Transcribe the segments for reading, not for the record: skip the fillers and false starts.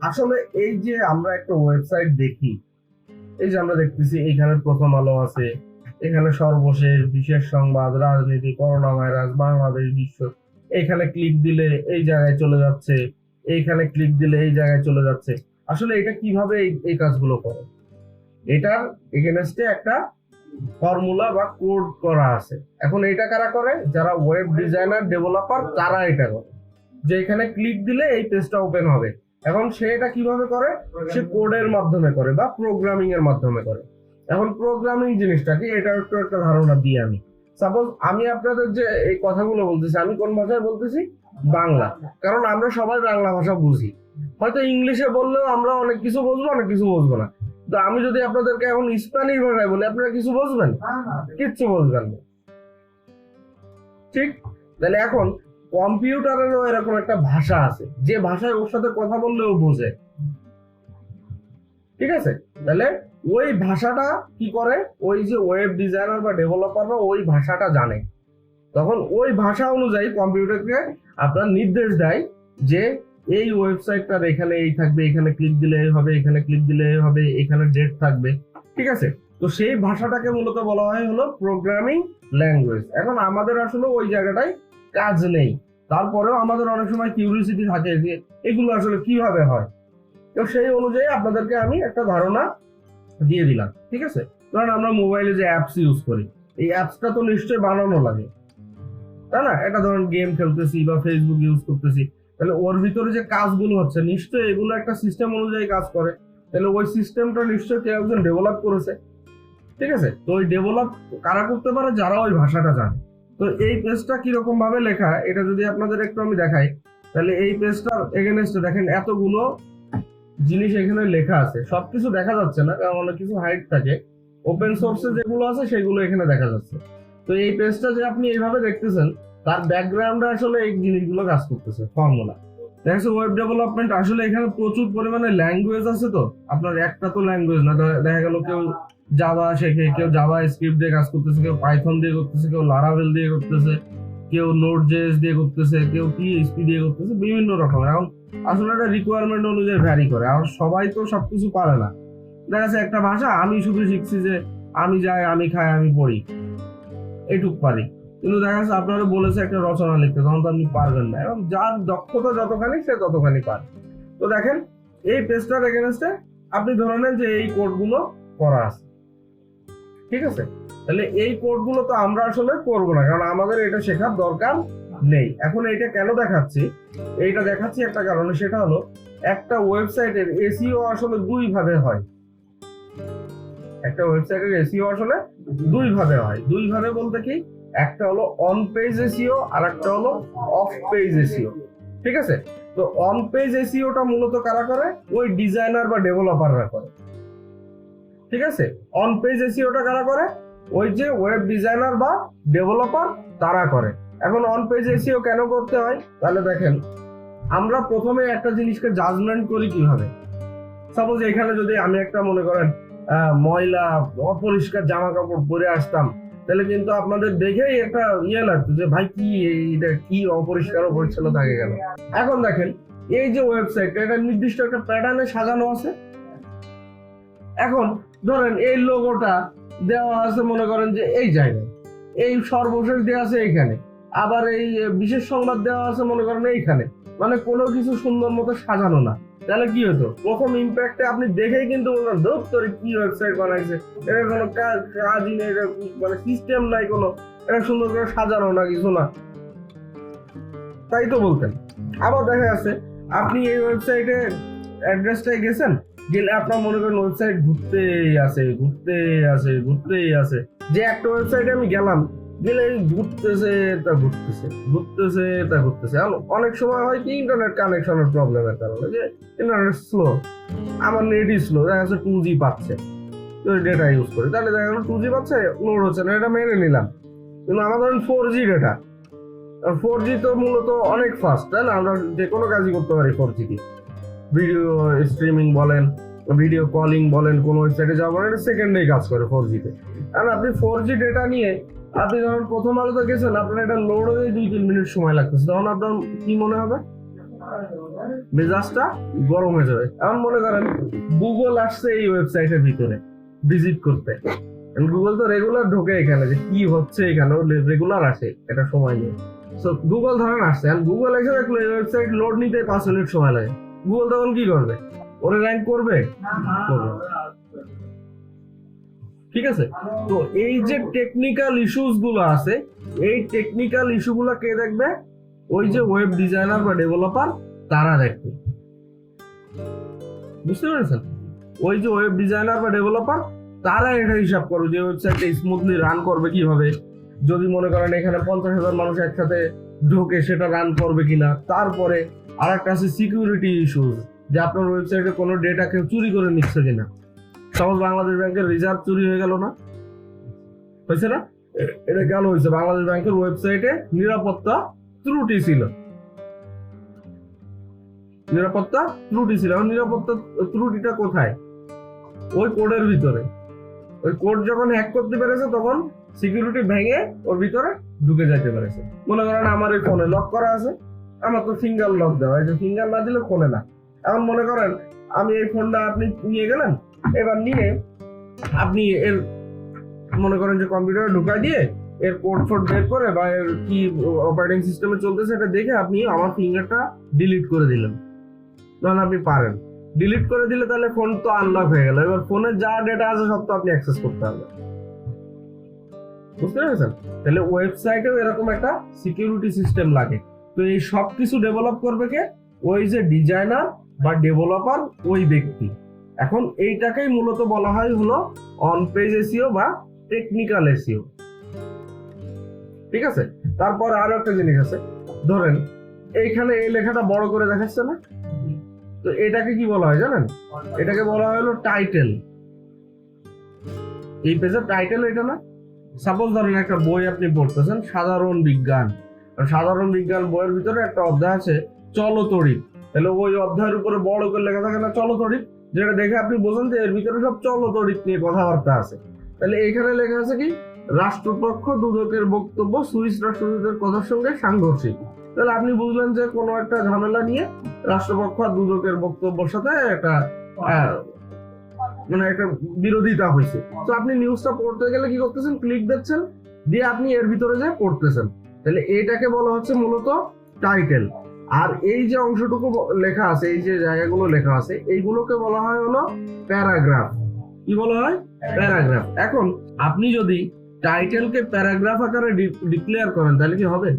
আসলে এই যে আমরা একটা ওয়েবসাইট দেখি, এই যে আমরা দেখতেছি এখানে প্রথম আলো আছে, এখানে সর্বশেষ বিশেষ সংবাদ, রাজনীতি, করোনা ভাইরাস, বাংলাদেশ, বিশ্ব। এখানে ক্লিক দিলে এই জায়গায় চলে যাচ্ছে, এইখানে ক্লিক দিলে এই জায়গায় চলে যাচ্ছে। আসলে এটা কিভাবে এই কাজগুলো করে? এটার এগেনস্টে একটা ফর্মুলা বা কোড করা আছে। এখন এটা কারা করে? যারা ওয়েব ডিজাইনার, ডেভেলপার, তারা এটা করে যে এখানে ক্লিক দিলে এই পেজটা ওপেন হবে। এখন সে এটা কিভাবে করে? সে কোডের মাধ্যমে করে বা প্রোগ্রামিং এর মাধ্যমে করে। এখন প্রোগ্রামিং জিনিসটা কি, এটা একটু একটা ধারণা দিই আমি। সাপোজ আমি আপনাদের যে এই কথাগুলো বলতেছি, আমি কোন ভাষায় বলতেছি? বাংলা। কারণ আমরা সবাই বাংলা ভাষা বুঝি। হয়তো ইংলিশে বললেও আমরা অনেক কিছু বুঝবো, অনেক কিছু বুঝবো না। তো আমি যদি আপনাদেরকে এখন স্প্যানিশ ভাষায় বলি, আপনারা কিছু বুঝবেন? কিচ্ছু বুঝবেন না। ঠিক? তাহলে এখন কম্পিউটারেরও এরকম একটা ভাষা আছে, যে ভাষায় ওর সাথে কথা বললেও বোঝে। ঠিক আছে? তাহলে ওই ভাষাটা কি করে? ওই যে ওয়েব ডিজাইনার বা ডেভেলপাররা ওই ভাষাটা জানে। তখন ওই ভাষা অনুযায়ী কম্পিউটারকে আপনার নির্দেশ দেয় যে এই ওয়েবসাইটটার এখানে এই থাকবে, এখানে ক্লিক দিলে এই হবে, এখানে ক্লিক দিলে এই হবে, এখানে ডেট থাকবে। ঠিক আছে? তো সেই ভাষাটাকে মূলত বলা হয় হলো প্রোগ্রামিং ল্যাঙ্গুয়েজ। এখন আমাদের আসলে ওই জায়গাটায় কাজ নেই, তারপরেও আমাদের অনেক সময় কিউরিওসিটি থাকে যে এগুলো আসলে কিভাবে হয়। তো সেই অনুযায়ী আপনাদেরকে আমি একটা ধারণা দিয়ে দিলাম। ঠিক আছে? কারণ আমরা মোবাইলে যে অ্যাপস ইউজ করি, এই অ্যাপসটা তো নিশ্চয়ই বানানো লাগে, তাই না? এটা ধরুন গেম খেলতেছি বা ফেসবুক ইউজ করতেছি, তাহলে ওর ভিতরে যে কাজগুলো হচ্ছে নিশ্চয়ই এগুলো একটা সিস্টেম অনুযায়ী কাজ করে। তাহলে ওই সিস্টেমটা নিশ্চয়ই কেউ একজন ডেভেলপ করেছে। ঠিক আছে? তো ওই ডেভেলপ কারা করতে পারে? যারা ওই ভাষাটা জানে। তো এই পেজটা কিরকম ভাবে লেখা, এটা যদি আপনাদের একটু আমি দেখাই, তাহলে এই পেজটার এগেনস্টে দেখেন এতগুলো জিনিস এখানে লেখা আছে। সবকিছু দেখা যাচ্ছে না, কারণ অনেক কিছু হাইড থাকে। ওপেন সোর্সে যেগুলো আছে সেগুলো এখানে দেখা যাচ্ছে। তো এই পেজটা যে আপনি এইভাবে দেখতেছেন, তার ব্যাকগ্রাউন্ডে আসলে এই জিনিসগুলো কাজ করতেছে, ফর্মুলা। দেখছো ওয়েব ডেভেলপমেন্ট আসলে এখানে প্রচুর পরিমাণে ল্যাঙ্গুয়েজ আছে। তো আপনার একটা তো ল্যাঙ্গুয়েজ না, দেখা গেল কেউ জাভা শেখে, কেউ জাভা স্ক্রিপ্ট দিয়ে কাজ করতেছে, কেউ পাইথন দিয়ে করতেছে, কেউ লারাভেল দিয়ে করতেছে, কেউ নোড জেএস দিয়ে করতেছে, কেউ পিএইচপি দিয়ে করতেছে, বিভিন্ন রকম। এখন আসলে এটা রিকোয়ারমেন্ট অনুযায়ী ভ্যারি করে, আর সবাই তো সবকিছু পারে না। দেখা যাচ্ছে একটা ভাষা আমি শুধু শিখছি যে আমি যাই, আমি খাই, আমি পড়ি, এইটুক পারি। কিন্তু দেখা যাচ্ছে আপনারা বলেছে একটা রচনা লিখতে, তখন তো আপনি পারবেন না। এবং যার দক্ষতা যতখানি সে ততখানি পারে। তো দেখেন এই পেজটার এগেনস্টে আপনি ধরে নেন যে এই কোডগুলো করা আছে। ঠিক আছে? তাহলে এই কোডগুলো তো আমরা আসলে করবো না, কারণ আমাদের এটা শেখার দরকার নেই। এখন এটা কেন দেখাচ্ছি? এইটা দেখাচ্ছি একটা কারণে, সেটা হলো একটা ওয়েবসাইটের এসইও আসলে দুই ভাবে হয়। একটা ওয়েবসাইটের এসইও আসলে দুই ভাবে হয়। দুই ভাবে বলতে কি, একটা হলো অন পেজ এসইও আর একটা হলো অফ পেজ এসইও। ঠিক আছে? তো অন পেজ এসইওটা মূলত কারা করে? ওই ডিজাইনার বা ডেভেলপাররা করে। ঠিক আছে? অন পেজ এসইওটা কারা করে? ওই যে ওয়েব ডিজাইনার বা ডেভেলপার, তারা করে। এখন অন পেজ এসইও কেন করতে হয়? তাহলে দেখেন, আমরা প্রথমে একটা জিনিসকে জাজমেন্ট করি কিভাবে। সাপোজ এখানে যদি আমি একটা মনে করেন ময়লা অপরিষ্কার জামা কাপড় পরে আসতাম, তাহলে কিন্তু আপনাদের দেখেই একটা ইয়ে লাগতো যে ভাই কি এটা, কি অপরিষ্কার অপরিচ্ছন্ন থাকে গেল। এখন দেখেন এই যে ওয়েবসাইটটা, এটা নির্দিষ্ট একটা প্যাটার্নে সাজানো আছে। এখন ধরেন এই লোগোটা দেওয়া আছে মনে করেন যে এই জায়গায়, এই সর্বশেষ দেওয়া আছে এইখানে, আবার এই বিশেষ সংবাদ দেওয়া আছে মনে করেন এইখানে। মানে কোনো কিছু সুন্দর মতো সাজানো না। তাহলে কি হতো? প্রথম ইম্প্যাক্টে আপনি দেখেই কিন্তু বলবেন ধর কি ওয়েবসাইট বানাইছে, এটা কোনো কাজই নেই, এটা মানে সিস্টেম নাই কোনো, এটা সুন্দর করে সাজানো না, কিছু না, তাই তো বলতেন। আবার দেখা যাচ্ছে আপনি এই ওয়েবসাইটে অ্যাড্রেসটায় গেছেন, গেলে আপনার মনে করেন ওয়েবসাইট ঘুরতেই আছে। যে একটা ওয়েবসাইটে আমি গেলাম, গেলে ঘুরতেছে অনেক সময় হয় কি, ইন্টারনেট কানেকশনের প্রবলেমের কারণে, যে ইন্টারনেট স্লো, আমার নেটই স্লো, দেখা যাচ্ছে 2G পাচ্ছে, তো ডেটা ইউজ করি, তাহলে দেখা গেল 2G পাচ্ছে, লোড হচ্ছে না, এটা মেনে নিলাম। কিন্তু আমার ধরেন 4G ডেটা, 4G তো মূলত অনেক ফাস্ট, তাই না? আমরা যে কোনো কাজই করতে পারি 4G দিয়ে। ভিডিও স্ট্রিমিং বলেন, ভিডিও কলিং বলেন, কোন ওয়েবসাইটে যাওয়া বলেন, এটা সেকেন্ডেই কাজ করে 4G তে। কারণ আপনি 4G ডেটা নিয়ে আপনি যখন প্রথম আলোতে গেছেন, আপনার এটা লোড হয়ে 2-3 মিনিট সময় লাগতেছে, তখন আপনার কি মনে হবে? মেজাজটা গরম হয়ে যাবে। এখন মনে করেন গুগল আসছে এই ওয়েবসাইটের ভিতরে ভিজিট করতে, গুগল তো রেগুলার ঢোকে এখানে, যে কি হচ্ছে এখানে রেগুলার আসে এটা সময় নিয়ে। সো গুগল ধরেন আসছে, গুগল এসে দেখলো এই ওয়েবসাইট লোড নিতে 5 মিনিট সময় লাগে, গুগল তখন কি করবে? ওরে র্যাঙ্ক করবে? ঠিক আছে। তো এই যে টেকনিক্যাল ইস্যুস গুলো আছে, এই টেকনিক্যাল ইস্যু গুলো কে দেখবে? ওই যে ওয়েব ডিজাইনার বা ডেভেলপার তারা দেখবে। বুঝতে পেরেছেন? ওই যে ওয়েব ডিজাইনার বা ডেভেলপার তারা এটা হিসাব করবে যে ওয়েবসাইটটা স্মুথলি রান করবে কিভাবে, যদি মনে করেন এখানে 50,000 মানুষ একসাথে ঢোকে সেটা রান করবে কিনা। তারপরে আর একটা আছে সিকিউরিটি ইস্যুস, যে আপনার ওয়েবসাইটে কোনো ডেটা কেউ চুরি করে নিচ্ছে কিনা। সাপোজ বাংলাদেশ ব্যাংকের রিজার্ভ চুরি হয়ে গেল না, হয়েছে না? এটা কেন হয়েছে? বাংলাদেশ ব্যাংকের ওয়েবসাইটে নিরাপত্তা ত্রুটি ছিল, নিরাপত্তা ত্রুটি ছিল। নিরাপত্তা ত্রুটিটা কোথায়? ওই কোডের ভিতরে। ওই কোড যখন হ্যাক করতে পেরেছে তখন সিকিউরিটি ভেঙে ওর ভিতরে ঢুকে যাইতে পেরেছে। মনে করেন আমার এই ফোনে লক করা আছে, আমার তো ফিঙ্গার লক দেওয়া, এই যে ফিঙ্গার না দিলে খোলে না। এখন মনে করেন আমি এই ফোনটা আপনি নিয়ে গেলেন, এবার নিয়ে আপনি এর মনে করেন যে কম্পিউটারে ঢুকাই দিয়ে এর কোড ফোড বের করে বা এর কি অপারেটিং সিস্টেমে চলতেছে এটা দেখে আপনি আমার ফিঙ্গারটা ডিলিট করে দিলেন, তখন আপনি পারেন। ডিলিট করে দিলে তাহলে ফোন তো আনলক হয়ে গেল, এবার ফোনের যা ডেটা আছে সব তো আপনি অ্যাক্সেস করতে পারবেন। বুঝতে পেরেছেন? তাহলে ওয়েবসাইটেও এরকম একটা সিকিউরিটি সিস্টেম লাগে। তো এই সব কিছু ডেভেলপ করবে কে? ওই যে ডিজাইনার বা ডেভেলপার, ওই ব্যক্তি। এখন এইটাকেই মূলত বলা হয় হলো অন পেজ এসইও বা টেকনিক্যাল এসইও। ঠিক আছে। তারপর আরো একটা জিনিস আছে, ধরেন এইখানে এই লেখাটা বড় করে দেখাচ্ছে না, তো এটাকে কি বলা হয় জানেন? এটাকে বলা হয় হলো টাইটেল। এই পেজের টাইটেল এটা না। সাপোজ ধরেন একটা বই আপনি পড়তেছেন, সাধারণ বিজ্ঞান। সাধারণ বিজ্ঞান বইয়ের ভিতরে একটা অধ্যায় আছে চলতড়িৎ, তাহলে ওই অধ্যায়ের উপরে বড় করে লেখা থাকে না চলতড়িৎ, যেটা দেখে আপনি বোঝেন যে এর ভিতরে সব চলতড়িৎ নিয়ে কথাবার্তা আছে। তাহলে এখানে লেখা আছে কি? রাষ্ট্রপক্ষ দুদকের বক্তব্য সুইস রাষ্ট্রদূতের কথার সঙ্গে সাংঘর্ষিক। তাহলে আপনি বুঝলেন যে কোনো একটা ঝামেলা নিয়ে রাষ্ট্রপক্ষ আর দুদকের বক্তব্যের সাথে একটা মানে একটা বিরোধিতা হয়েছে। তো আপনি নিউজটা পড়তে গেলে কি করতেছেন? ক্লিক দিচ্ছেন, দিয়ে আপনি এর ভিতরে যে পড়তেছেন। তাহলে এইটাকে বলা হচ্ছে মূলত টাইটেল। আর এই যে অংশটুকু লেখা আছে, এই যে জায়গাগুলো লেখা আছে, এইগুলোকে বলা হয় হলো প্যারাগ্রাফ। কি বলা হয়? প্যারাগ্রাফ। এখন আপনি যদি টাইটেলকে প্যারাগ্রাফ আকারে ডিক্লেয়ার করেন তাহলে কি হবে?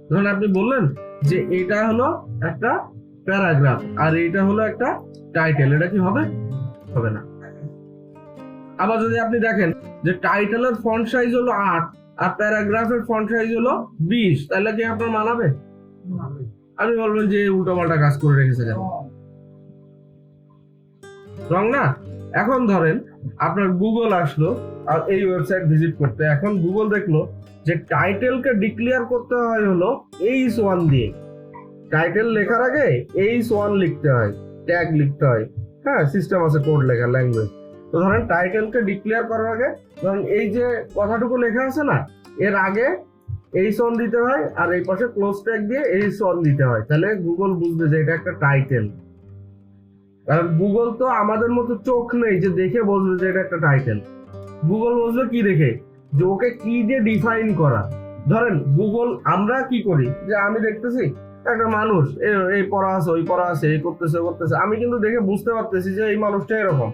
ধরুন আপনি বললেন যে এটা হলো একটা প্যারাগ্রাফ আর এটা হলো একটা টাইটেল, এটা কি হবে? হবে না। আবার যদি আপনি দেখেন যে টাইটেলের ফন্ট সাইজ হলো 8 আর প্যারাগ্রাফের ফন্ট সাইজ হলো 20, তাহলে কি আপনার মানাবে? আপনি বলবেন যে উল্টোপাল্টা কাজ করে রেখেছে কেন? রং না? এখন ধরেন আপনার গুগল আসলো আর এই ওয়েবসাইট ভিজিট করতে, এখন গুগল দেখলো যে টাইটেলকে ডিক্লেয়ার করতে হয় হলো H1 দিয়ে। টাইটেল লেখার আগে H1 লিখতে হয়, ট্যাগ লিখতে হয়। হ্যাঁ, সিস্টেম আছে কোড লেখার, ল্যাঙ্গুয়েজ। তো ধরেন টাইটেলকে ডিক্লেয়ার করার আগে ধরেন এই যে কথাটুকু লেখা আছে না, এর আগে H1 দিতে হয় আর এই পাশে ক্লোজ ট্যাগ দিয়ে H1 দিতে হয়। তাহলে গুগল বুঝবে যে এটা একটা টাইটেল। কারণ গুগল তো আমাদের মতো চোখ নেই যে দেখে বুঝবে যে এটা একটা টাইটেল। গুগল বুঝবে কি দেখে? যে ওকে কি দিয়ে ডিফাইন করা। ধরেন গুগল, আমরা কি করি যে আমি দেখতেছি একটা মানুষ এই পড়া আছে, ওই পড়া আছে, এই করতেছে করতেছে, আমি কিন্তু দেখে বুঝতে পারতেছি যে এই মানুষটা এরকম।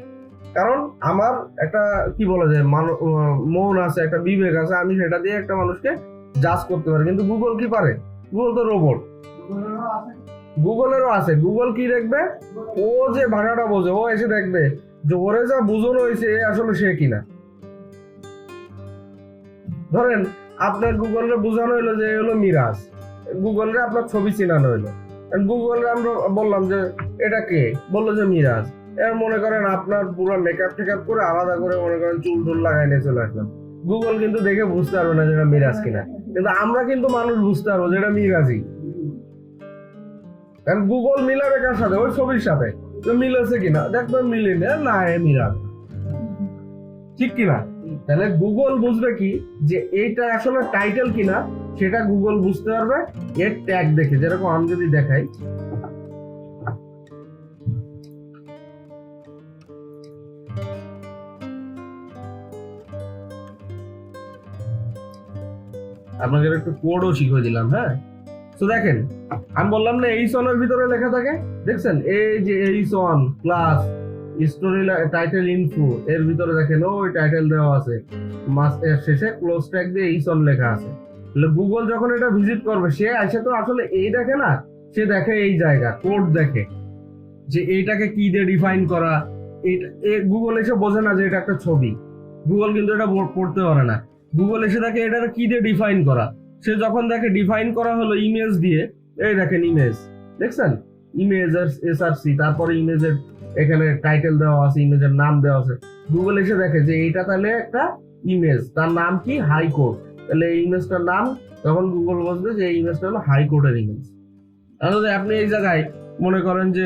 কারণ আমার একটা কি বলা যায় মন আছে, একটা বিবেক আছে, আমি সেটা দিয়ে একটা মানুষকে জাজ করতে পারি। কিন্তু গুগল কি পারে? গুগল তো রোবট। গুগলেরও আছে। গুগল কি দেখবে? ও যে ভাষাটা বোঝে, ও এসে দেখবে যে ওরে যা বুঝানো হয়েছে আসলে সে কিনা। ধরেন আপনার গুগলরে বোঝানো হইলো যে হলো মিরাজ, গুগলরে আপনার ছবি চিনানো হইলো, গুগলরে আমরা বললাম যে এটা কে, বললো যে মিরাজ। এর মনে করেন আপনার পুরো মেকআপ টেকআপ করে আলাদা করে মনে করেন চুল টুল লাগাই নিয়ে চলে আসলাম, গুগল কিন্তু দেখে বুঝতে পারবে না যেটা মিরাজ কিনা। কিন্তু আমরা কিন্তু মানুষ বুঝতে পারবো যেটা মিরাজই। কারণ গুগল মিলাবে কার সাথে? ওই ছবির সাথে। তো মিলেছে কিনা দেখবেন, মিলিনে না মিরাজ, ঠিক কিনা? তাহলে গুগল বুঝবে কি যে এইটা আসলে টাইটেল কিনা সেটা গুগল বুঝতে পারবে এর ট্যাগ দেখে। যেরকম আমি যদি দেখাই, আপনাদের একটু কোডও শিখিয়ে দিলাম। হ্যাঁ, তো দেখেন আমি বললাম না এইচন এর ভিতরে লেখা থাকে, দেখছেন এই যে এইচন প্লাস স্টোরি টাইটেল ইনফো, এর ভিতরে দেখেন ওই টাইটেল দেওয়া আছে, এর শেষে ক্লোজ ট্যাগ দিয়ে এইচন লেখা আছে। তাহলে গুগল যখন এটা ভিজিট করবে, সে আসে তো আসলে এই দেখে না, সে দেখে এই জায়গা কোড দেখে যে এইটাকে কি দিয়ে ডিফাইন করা। গুগল এসে বোঝে না যে এটা একটা ছবি, গুগল কিন্তু এটা পড়তে পারে না। গুগল এসে দেখে এটা কি দিয়ে ডিফাইন করা। সে যখন দেখে ডিফাইন করা হলো ইমেজ দিয়ে, এই দেখেন ইমেজ, দেখছেন ইমেজ এসআরসি, তারপরে ইমেজের এখানে টাইটেল দেওয়া আছে, ইমেজের নাম দেওয়া আছে। গুগল এসে দেখে যে এইটা তাহলে একটা ইমেজ, তার নাম কি হাইকোর্ট, তাহলে এই ইমেজটার নাম, তখন গুগল বুঝবে যে এই ইমেজটা হলো হাইকোর্টের ইমেজ। তাহলে আপনি এই জায়গায় মনে করেন যে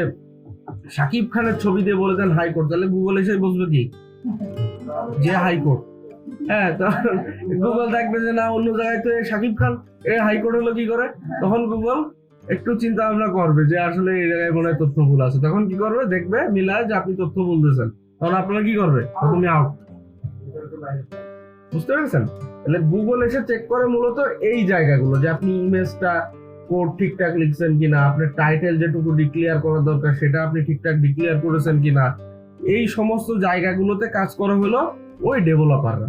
শাকিব খানের ছবি দিয়ে বলে দেন হাইকোর্ট, তাহলে গুগল এসে বুঝবে কি যে হাইকোর্ট। হ্যাঁ, তখন গুগল দেখবে যে না অন্য জায়গায় তো শাকিব খান, এই হাইকোর্ট হলো কি করে। তখন গুগল একটু চিন্তা ভাবনা করবে যে আসলে এই জায়গায় মনে হয় তথ্য ভুল আছে। তখন কি করবে, দেখবে মিলায় যে আপনি তথ্য বলতেছেন, তখন আপনারা কি করবে, তুমি আউট। বুঝতে পেরেছেন? তাহলে গুগল এসে চেক করে মূলত এই জায়গাগুলো, যে আপনি ইমেজটা কোড ঠিকঠাক লিখছেন কিনা, আপনার টাইটেল যেটুকু ডিক্লেয়ার করা দরকার সেটা আপনি ঠিকঠাক ডিক্লেয়ার করেছেন কিনা। এই সমস্ত জায়গাগুলোতে কাজ করা হলো ওই ডেভেলপাররা।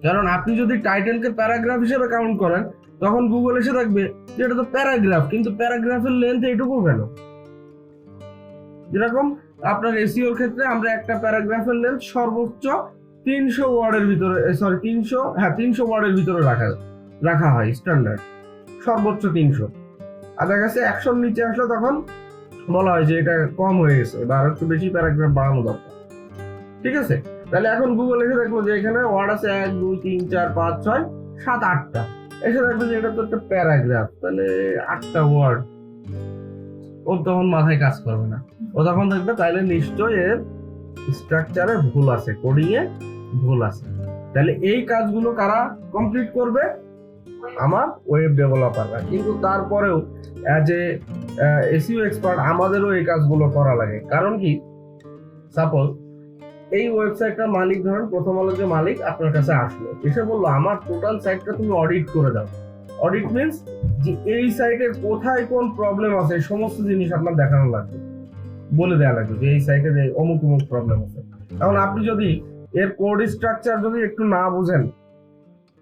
কারণ আপনি যদি টাইটেলকে প্যারাগ্রাফ হিসেবে কাউন্ট করেন, তখন গুগল এসে দেখবে যে এটা তো প্যারাগ্রাফ, কিন্তু প্যারাগ্রাফের লেন্থ এইটুকু কেন। যেরকম আপনার এসইওর ক্ষেত্রে আমরা একটা প্যারাগ্রাফের লেন্থ সর্বোচ্চ 300 ওয়ার্ডের ভিতরে, 300 ওয়ার্ডের ভিতরে রাখা হয় স্ট্যান্ডার্ড, সর্বোচ্চ 300। আর দেখা গেছে 100 নিচে আসলে তখন বলা হয় যে এটা কম হয়ে গেছে বা একটু বেশি প্যারাগ্রাফ বাড়ানো দরকার। ঠিক আছে? তাহলে এখন গুগল এসে দেখলো যে এখানে ওয়ার্ড আছে 1 2 3 4 5 6 7 8টা, এসে দেখবে যে এটা তো একটা প্যারাগ্রাফ, তাহলে 8টা ওয়ার্ড। ও তখন মাথায় কাজ করবে না, ও তখন দেখবে তাহলে নিশ্চয়ই এর স্ট্রাকচারে ভুল আছে, কোডিং এ ভুল আছে। তাহলে এই কাজগুলো কারা কমপ্লিট করবে, আমার ওয়েব ডেভেলপাররা। কিন্তু তারপরেও অ্যাজ এ এসইও এক্সপার্ট আমাদেরও এই কাজগুলো করা লাগে। কারণ কি, সাপোজ এই ওয়েবসাইটটার মালিক, ধরেন প্রথম আলোর যে মালিক আপনার কাছে আসলো, এসে বললো আমার টোটাল সাইটটা তুমি অডিট করে দাও। অডিট মিনস যে এই সাইটের কোথায় কোন প্রবলেম আছে সমস্ত জিনিস আপনার দেখানো লাগবে, বলে দেওয়া লাগবে যে এই সাইটের অমুক অমুক প্রবলেম আছে। এখন আপনি যদি এর কোড স্ট্রাকচার যদি একটু না বুঝেন,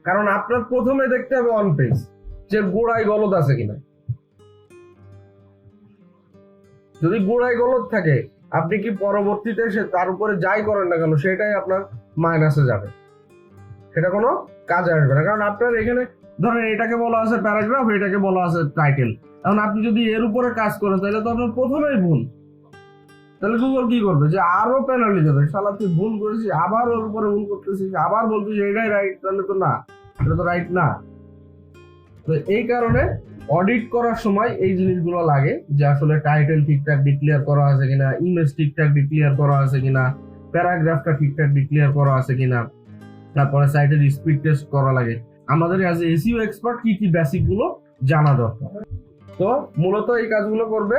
কারণ আপনার প্রথমে দেখতে হবে অন পেজ যে গোড়ায় গলদ আছে কিনা। যদি গোড়ায় গলদ থাকে, আপনি কি পরবর্তীতে সে তার উপরে যাই করেন না কেন সেটাই আপনার মাইনাসে যাবে, সেটা কোনো কাজে আসবে না। কারণ আপনার এখানে ধরেন এটাকে বলা আছে প্যারাগ্রাফ, এটাকে বলা আছে টাইটেল। এখন আপনি যদি এর উপরে কাজ করেন তাহলে তো আপনার প্রথমেই ভুল। তাহলে গুগল কি করবে, যে আরো পেনাল্টি দেবে, শালা তুই ভুল করেছিস, আবার ওর উপরে ভুল করতেছিস, আবার বলছিস এটাই রাইট, তাহলে তো না, এটা তো রাইট না। তো এই কারণে অডিট করার সময় এই জিনিসগুলো লাগে, যে আসলে টাইটেল ঠিকঠাক ডিক্লেয়ার করা আছে কিনা, ইমেজ ঠিকঠাক ডিক্লেয়ার করা আছে কিনা, প্যারাগ্রাফটা ঠিকঠাক ডিক্লেয়ার করা আছে কিনা, তারপরে সাইটের স্পিড টেস্ট করা লাগে। আমাদের অ্যাজ এসইও এক্সপার্ট কি কি বেসিক গুলো জানা দরকার। তো মূলত এই কাজগুলো করবে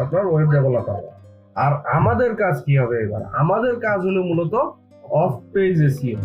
আপনার ওয়েব ডেভেলপার। আর আমাদের কাজ কি হবে এবার, আমাদের কাজ হলো মূলত অফ পেজ এসইও।